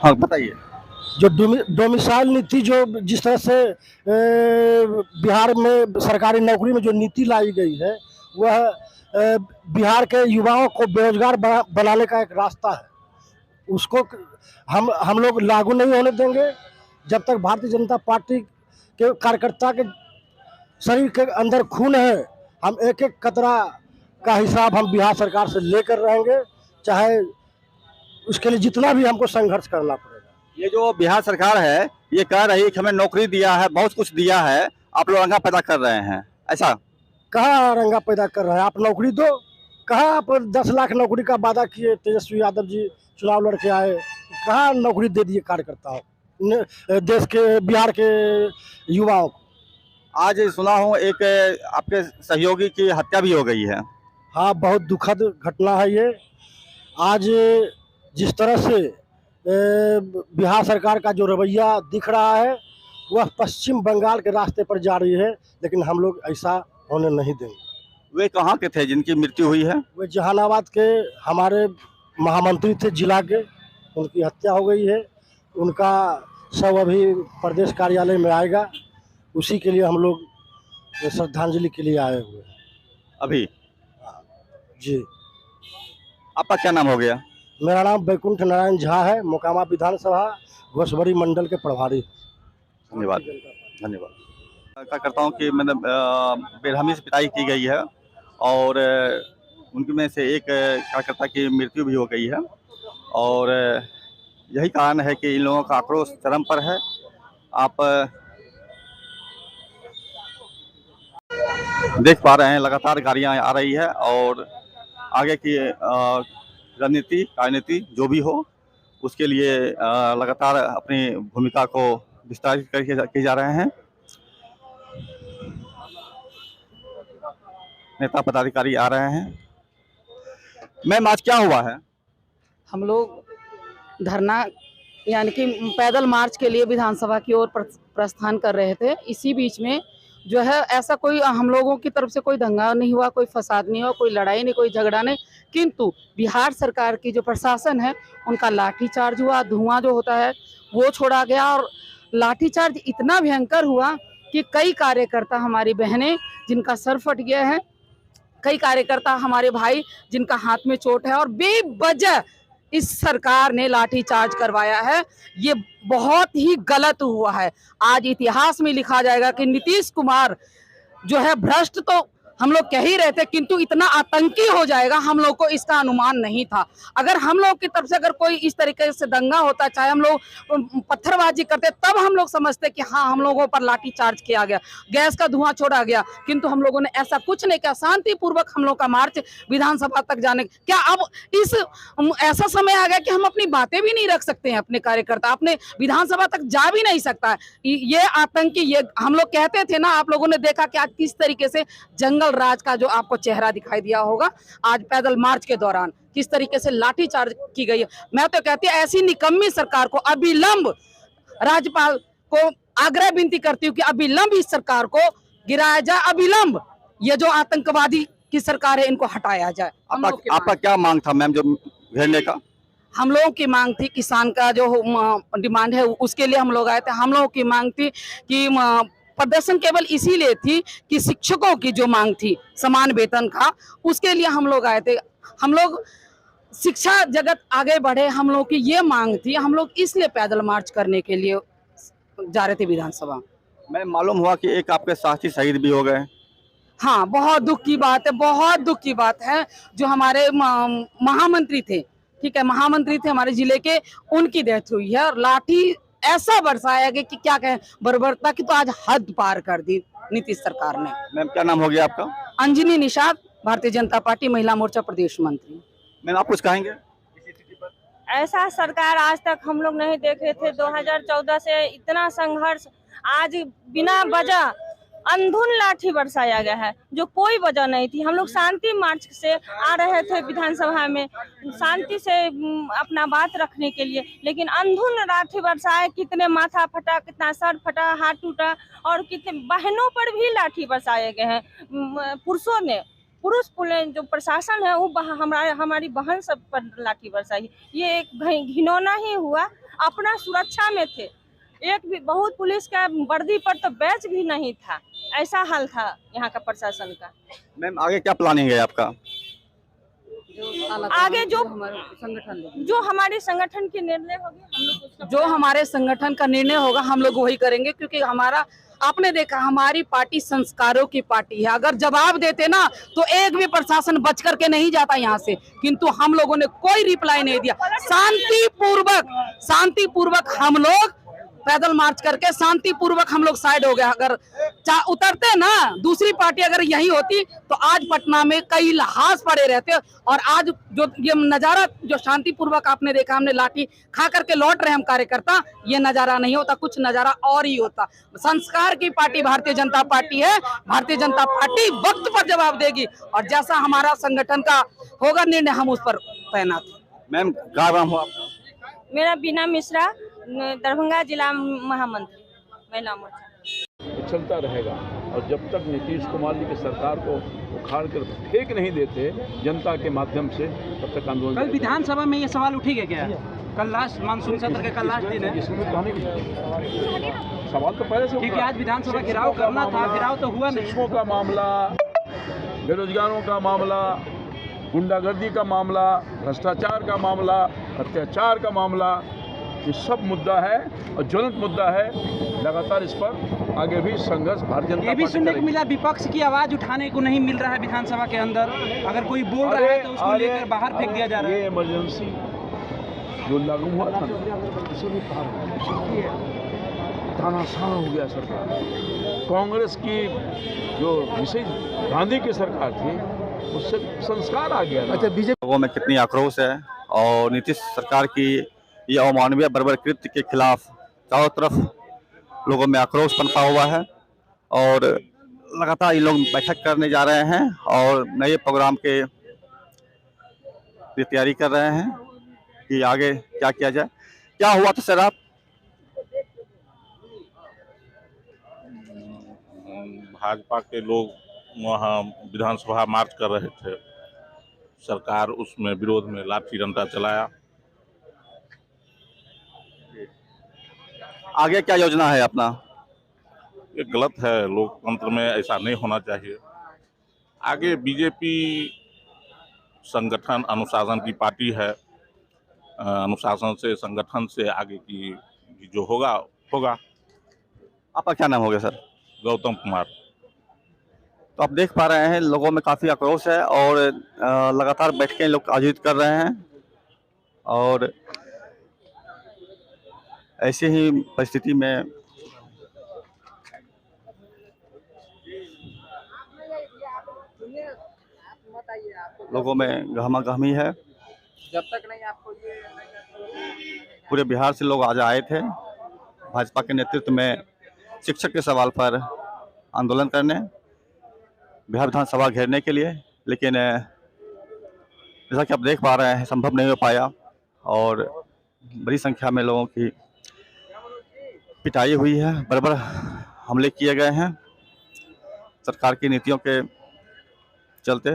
हाँ बताइए। जो डोमिसाइल नीति, जो जिस तरह से बिहार में सरकारी नौकरी में जो नीति लाई गई है, वह बिहार के युवाओं को बेरोजगार बनाने का एक रास्ता है। उसको हम लोग लागू नहीं होने देंगे जब तक भारतीय जनता पार्टी के कार्यकर्ता के शरीर के अंदर खून है। हम एक एक कतरा का हिसाब हम बिहार सरकार से लेकर रहेंगे, चाहे उसके लिए जितना भी हमको संघर्ष करना पड़ेगा। ये जो बिहार सरकार है ये कह रही है कि हमें नौकरी दिया है, बहुत कुछ दिया है, आप लोग रंगा पैदा कर रहे हैं, ऐसा? कहाँ रंगा पैदा कर रहे हैं? आप नौकरी दो। कहाँ आप 10 लाख नौकरी का वादा किए, तेजस्वी यादव जी चुनाव लड़के आए, कहाँ नौकरी दे दिए कार्यकर्ताओं देश के, बिहार के युवाओं को? आज सुना हूँ एक आपके सहयोगी की हत्या भी हो गई है। हाँ, बहुत दुखद घटना है ये। आज जिस तरह से बिहार सरकार का जो रवैया दिख रहा है, वह पश्चिम बंगाल के रास्ते पर जा रही है, लेकिन हम लोग ऐसा होने नहीं देंगे। वे कहाँ के थे जिनकी मृत्यु हुई है? वे जहानाबाद के हमारे महामंत्री थे जिला के, उनकी हत्या हो गई है। उनका शव अभी प्रदेश कार्यालय में आएगा, उसी के लिए हम लोग श्रद्धांजलि के लिए आए हुए हैं अभी। जी। आपका क्या नाम हो गया? मेरा नाम बैकुंठ नारायण झा है, मोकामा विधानसभा घोसबड़ी मंडल के प्रभारी। धन्यवाद। धन्यवाद। क्या हूँ कि मतलब बेरहमी से पिटाई की गई है और उनमें में से एक कार्यकर्ता की मृत्यु भी हो गई है और यही कारण है कि इन लोगों का आक्रोश चरम पर है। आप देख पा रहे हैं लगातार गाड़ियां आ रही है और आगे की रणनीति राजनीति जो भी हो उसके लिए लगातार अपनी भूमिका को विस्तारित किए जा रहे हैं। नेता पदाधिकारी आ रहे हैं। मैम आज क्या हुआ है? हम लोग धरना यानी कि पैदल मार्च के लिए विधानसभा की ओर प्रस्थान कर रहे थे। इसी बीच में जो है ऐसा कोई हम लोगों की तरफ से कोई दंगा नहीं हुआ, कोई फसाद नहीं हुआ, कोई लड़ाई नहीं, कोई झगड़ा नहीं, किंतु बिहार सरकार की जो प्रशासन है उनका लाठीचार्ज हुआ। धुआं जो होता है वो छोड़ा गया और लाठीचार्ज इतना भयंकर हुआ कि कई कार्यकर्ता हमारी बहनें जिनका सर फट गया है, कई कार्यकर्ता हमारे भाई जिनका हाथ में चोट है, और बेवजह इस सरकार ने लाठीचार्ज करवाया है। ये बहुत ही गलत हुआ है। आज इतिहास में लिखा जाएगा कि नीतीश कुमार जो है भ्रष्ट तो हम लोग कह ही रहे थे, किंतु इतना आतंकी हो जाएगा हम लोग को इसका अनुमान नहीं था। अगर हम लोग की तरफ से अगर कोई इस तरीके से दंगा होता, चाहे हम लोग पत्थरबाजी करते, तब हम लोग समझते कि हाँ हम लोगों पर लाठी चार्ज किया गया, गैस का धुआं छोड़ा गया, किंतु हम लोगों ने ऐसा कुछ नहीं किया। शांतिपूर्वक हम लोग का मार्च विधानसभा तक जाने, क्या अब इस ऐसा समय आ गया कि हम अपनी बातें भी नहीं रख सकते हैं? अपने कार्यकर्ता अपने विधानसभा तक जा भी नहीं सकता है। ये आतंकी, ये हम लोग कहते थे ना, आप लोगों ने देखा कि आज किस तरीके से जंगल राज का जो आपको चेहरा दिखाई दिया होगा आज पैदल मार्च के दौरान किस तरीके से लाठीचार्ज की गई है। मैं तो कहती हूँ ऐसी निकम्मी सरकार को अविलंब, राज्यपाल को आग्रह विनती करती हूँ कि अविलंब इस सरकार को गिराया जाए, अविलंब ये जो आतंकवादी की सरकार है इनको हटाया जाए। आपका क्या मांग था मैम जो घेरने का? हम लोगों की मांग थी किसान का जो डिमांड है उसके लिए हम लोग आए थे। हम लोगों की मांग थी कि प्रदर्शन केवल इसीलिए थी कि शिक्षकों की जो मांग थी समान वेतन का, उसके लिए हम लोग आए थे। हम लोग शिक्षा जगत आगे बढ़े, हम लोग की ये मांग थी, हम लोग इसलिए पैदल मार्च करने के लिए जा रहे थे विधानसभा। मैं मालूम हुआ कि एक आपके साथी शहीद भी हो गए। हाँ, बहुत दुख की बात है, बहुत दुख की बात है। जो हमारे महामंत्री थे, ठीक है, महामंत्री थे हमारे जिले के, उनकी डेथ हुई है और लाठी ऐसा बरसाया गया कि क्या कहें, बर्बरता की तो आज हद पार कर दी नीतीश सरकार ने। मैम क्या नाम हो गया आपका? अंजनी निषाद, भारतीय जनता पार्टी महिला मोर्चा प्रदेश मंत्री। मैम आप कुछ कहेंगे? ऐसा सरकार आज तक हम लोग नहीं देखे थे। 2014 से इतना संघर्ष, आज बिना वजह अंधुन लाठी बरसाया गया है जो कोई वजह नहीं थी। हम लोग शांति मार्च से आ रहे थे विधानसभा में शांति से अपना बात रखने के लिए, लेकिन अंधुन लाठी बरसाए। कितने माथा फटा, कितना सर फटा, हाथ टूटा, और कितने बहनों पर भी लाठी बरसाए गए हैं। पुरुषों ने, पुरुष जो प्रशासन है वो हमारी बहन सब पर लाठी बरसाई। ये एक घिनौना ही हुआ अपना सुरक्षा में थे। एक भी बहुत पुलिस का वर्दी पर तो बैच भी नहीं था, ऐसा हाल था यहाँ का प्रशासन का। मैम आगे क्या प्लानिंग है आपका? आगे जो हमारे संगठन की निर्णय होगी हम लोग उसका जो हमारे संगठन का निर्णय होगा हम लोग वही करेंगे, क्योंकि हमारा आपने देखा हमारी पार्टी संस्कारों की पार्टी है। अगर जवाब देते ना तो एक भी प्रशासन बच करके नहीं जाता यहाँ से, किंतु हम लोगों ने कोई रिप्लाई नहीं दिया। शांतिपूर्वक हम लोग पैदल मार्च करके शांतिपूर्वक हम लोग साइड हो गए। अगर उतरते ना दूसरी पार्टी अगर यही होती तो आज पटना में कई लाश पड़े रहते, और आज जो ये नजारा जो शांतिपूर्वक आपने देखा, हमने लाठी खा करके लौट रहे हम कार्यकर्ता, ये नजारा नहीं होता, कुछ नजारा और ही होता। संस्कार की पार्टी भारतीय जनता पार्टी है। भारतीय जनता पार्टी वक्त पर जवाब देगी, और जैसा हमारा संगठन का होगा निर्णय हम उस पर तैनात हैं। मैम क्या नाम हो आपका? मेरा बीना मिश्रा, दरभंगा जिला महामंत्री महिला मोर्चा। चलता रहेगा, और जब तक नीतीश कुमार जी की सरकार को उखाड़ कर फेंक नहीं देते जनता के माध्यम से, तब तक आंदोलन। कल विधानसभा में ये सवाल उठेगा क्या? कल लास्ट मानसून सत्र के कल लास्ट दिन है, इसमें कहने की सवाल तो पहले से, क्योंकि आज विधानसभा घेराव करना था, घेराव तो हुआ नहीं। शिक्षकों का मामला, बेरोजगारों का मामला, गुंडागर्दी का मामला, भ्रष्टाचार का मामला, अत्याचार का मामला, ये सब मुद्दा है और ज्वलंत मुद्दा है। लगातार इस पर आगे भी संघर्ष भारतीय जनता ये भी पार्टी सुनने को करेगी। मिला विपक्ष की आवाज उठाने को नहीं मिल रहा है विधानसभा के अंदर, अगर कोई बोल रहा है तो उसको लेकर बाहर फेंक दिया जा रहा है। ये इमरजेंसी जो लागू हुआ था तानाशाह हो गया सरकार। कांग्रेस की जो विशेष गांधी की सरकार थी उससे संस्कार आ गया। अच्छा, बीजेपी लोगों में कितनी आक्रोश है, और नीतीश सरकार की ये अमानवीय बर्बर कृत्य के खिलाफ चारों तरफ लोगों में आक्रोश पनपा हुआ है, और लगातार ये लोग बैठक करने जा रहे हैं और नए प्रोग्राम के तैयारी कर रहे हैं कि आगे क्या किया जाए। क्या हुआ था सर? आप भाजपा के लोग वहाँ विधानसभा मार्च कर रहे थे, सरकार उसमें विरोध में लाठी डंडा चलाया। आगे क्या योजना है अपना? ये गलत है, लोकतंत्र में ऐसा नहीं होना चाहिए। आगे बीजेपी संगठन अनुशासन की पार्टी है, अनुशासन से संगठन से आगे की जो होगा। आपका क्या नाम हो गया सर? गौतम कुमार। तो आप देख पा रहे हैं लोगों में काफ़ी आक्रोश है, और लगातार बैठकें लोग आयोजित कर रहे हैं, और ऐसे ही परिस्थिति में लोगों में गहमा-गहमी है। जब तक नहीं आपको पूरे बिहार से लोग आज आए थे भाजपा के नेतृत्व में शिक्षक के सवाल पर आंदोलन करने, बिहार विधानसभा घेरने के लिए, लेकिन जैसा कि आप देख पा रहे हैं संभव नहीं हो पाया, और बड़ी संख्या में लोगों की पिटाई हुई है, बर्बर हमले किए गए हैं सरकार की नीतियों के चलते।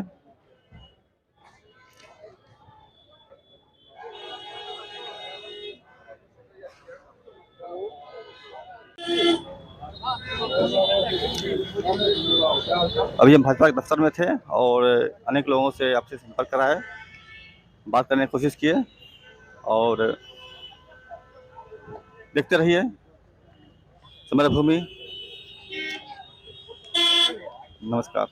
अभी हम भाजपा के दफ्तर में थे और अनेक लोगों से आपसे संपर्क करा है, बात करने की कोशिश किए, और देखते रहिए समरभूमि। नमस्कार।